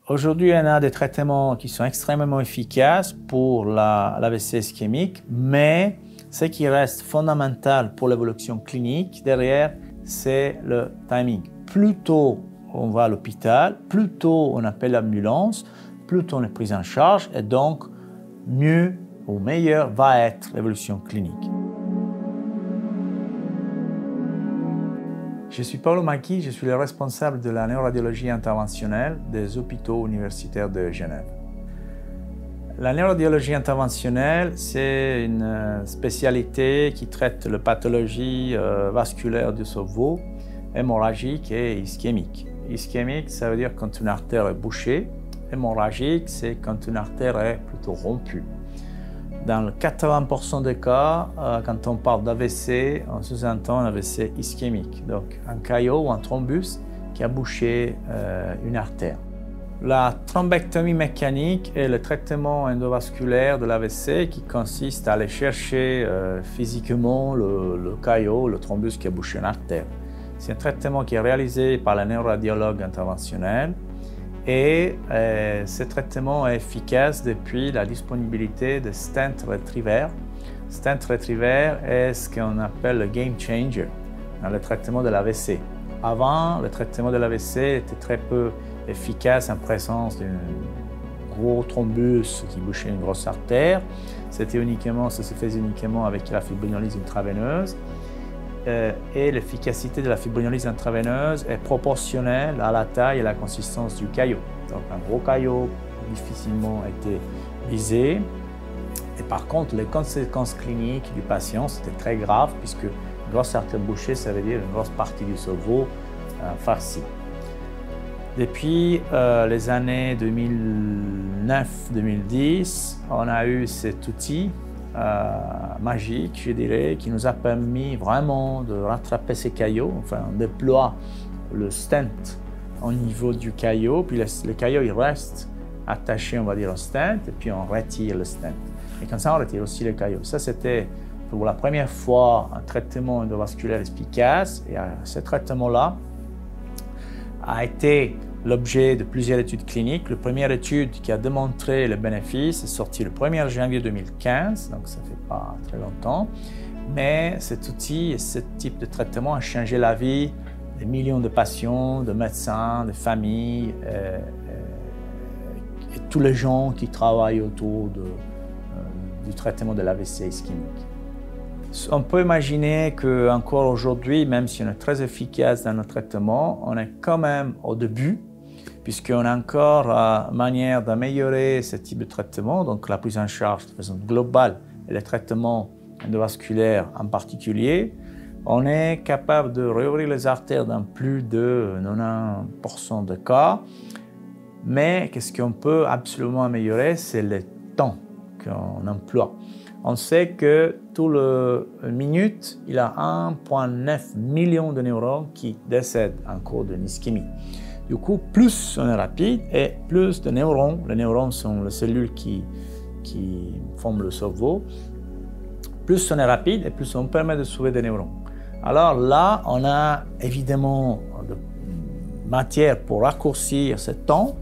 Aujourd'hui, on a des traitements qui sont extrêmement efficaces pour l'AVC ischémique, mais ce qui reste fondamental pour l'évolution clinique derrière, c'est le timing. Plus tôt on va à l'hôpital, plus tôt on appelle l'ambulance, plus tôt on est pris en charge et donc mieux ou meilleur va être l'évolution clinique. Je suis Paolo Macchi, je suis le responsable de la neuroradiologie interventionnelle des hôpitaux universitaires de Genève. La neuroradiologie interventionnelle, c'est une spécialité qui traite la pathologie vasculaire du cerveau, hémorragique et ischémique. Ischémique, ça veut dire quand une artère est bouchée. Hémorragique, c'est quand une artère est plutôt rompue. Dans le 80% des cas, quand on parle d'AVC, on sous-entend un AVC ischémique, donc un caillot ou un thrombus qui a bouché une artère. La thrombectomie mécanique est le traitement endovasculaire de l'AVC qui consiste à aller chercher physiquement le caillot, le thrombus qui a bouché une artère. C'est un traitement qui est réalisé par le neuroradiologue interventionnel. Et ce traitement est efficace depuis la disponibilité de stent retriever. Stent retriever est ce qu'on appelle le game changer dans le traitement de l'AVC. Avant, le traitement de l'AVC était très peu efficace en présence d'un gros thrombus qui bouchait une grosse artère. Ça se faisait uniquement avec la fibrinolyse intraveineuse. Et l'efficacité de la fibrinolyse intraveineuse est proportionnelle à la taille et la consistance du caillot. Donc un gros caillot difficilement été visé. Et par contre, les conséquences cliniques du patient, c'était très grave puisque une grosse artère bouchée, ça veut dire une grosse partie du cerveau farcie. Depuis les années 2009-2010, on a eu cet outil magique, je dirais, qui nous a permis vraiment de rattraper ces caillots. Enfin, on déploie le stent au niveau du caillot, puis le caillot il reste attaché, on va dire, au stent, et puis on retire le stent. Et comme ça, on retire aussi le caillot. Ça, c'était pour la première fois un traitement endovasculaire efficace. Et ce traitement-là a été l'objet de plusieurs études cliniques. La première étude qui a démontré le bénéfice est sortie le 1er janvier 2015, donc ça ne fait pas très longtemps. Mais cet outil et ce type de traitement a changé la vie de millions de patients, de médecins, de familles et tous les gens qui travaillent autour du traitement de l'AVC ischémique. On peut imaginer qu'encore aujourd'hui, même si on est très efficace dans notre traitement, on est quand même au début, puisqu'on a encore manière d'améliorer ce type de traitement, donc la prise en charge de façon globale et les traitements endovasculaires en particulier. On est capable de réouvrir les artères dans plus de 90% de cas, mais qu'est-ce qu'on peut absolument améliorer, c'est le temps qu'on emploie. On sait que toute minute, il y a 1,9 million de neurones qui décèdent en cours d'une ischémie. Du coup, plus on est rapide et plus de neurones, les neurones sont les cellules qui forment le cerveau, plus on est rapide et plus on permet de sauver des neurones. Alors là, on a évidemment de matière pour raccourcir ce temps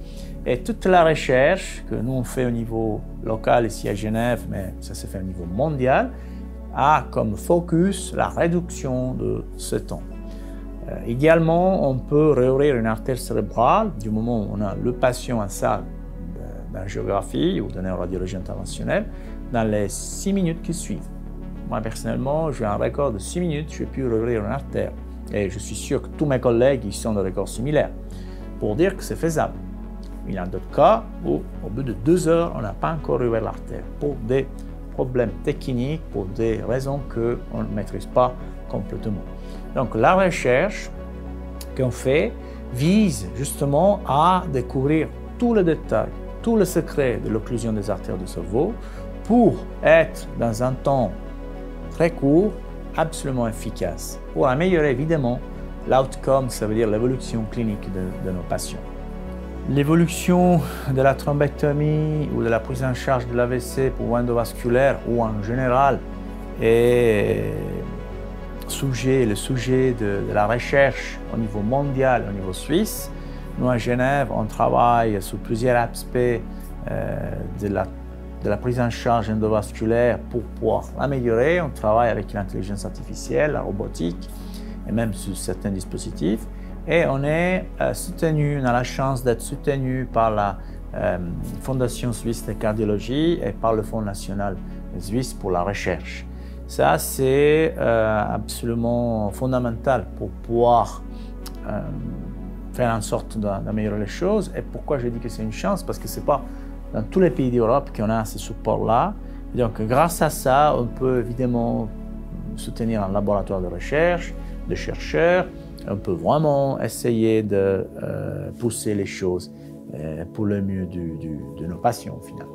et toute la recherche que nous on fait au niveau local ici à Genève, mais ça se fait au niveau mondial, a comme focus la réduction de ce temps. Idéalement, on peut réouvrir une artère cérébrale du moment où on a le patient en salle d'angiographie ou de neuroradiologie interventionnelle dans les 6 minutes qui suivent. Moi, personnellement, j'ai un record de 6 minutes, j'ai pu réouvrir une artère. Et je suis sûr que tous mes collègues ils sont de records similaires pour dire que c'est faisable. Il y a d'autres cas où, au bout de 2 heures, on n'a pas encore réouvert l'artère pour des problèmes techniques, pour des raisons qu'on ne maîtrise pas complètement. Donc la recherche qu'on fait vise justement à découvrir tous les détails, tous les secrets de l'occlusion des artères du cerveau pour être dans un temps très court, absolument efficace, pour améliorer évidemment l'outcome, ça veut dire l'évolution clinique de nos patients. L'évolution de la thrombectomie ou de la prise en charge de l'AVC pour endovasculaire ou en général est le sujet de la recherche au niveau mondial, au niveau suisse. Nous, à Genève, on travaille sur plusieurs aspects de la prise en charge endovasculaire pour pouvoir l'améliorer. On travaille avec l'intelligence artificielle, la robotique et même sur certains dispositifs. Et on est soutenu, on a la chance d'être soutenu par la Fondation suisse de cardiologie et par le Fonds national suisse pour la recherche. Ça, c'est absolument fondamental pour pouvoir faire en sorte d'améliorer les choses. Et pourquoi je dis que c'est une chance? Parce que ce n'est pas dans tous les pays d'Europe qu'on a ce support-là. Donc, grâce à ça, on peut évidemment soutenir un laboratoire de recherche, de chercheurs. On peut vraiment essayer de pousser les choses pour le mieux de nos patients au final.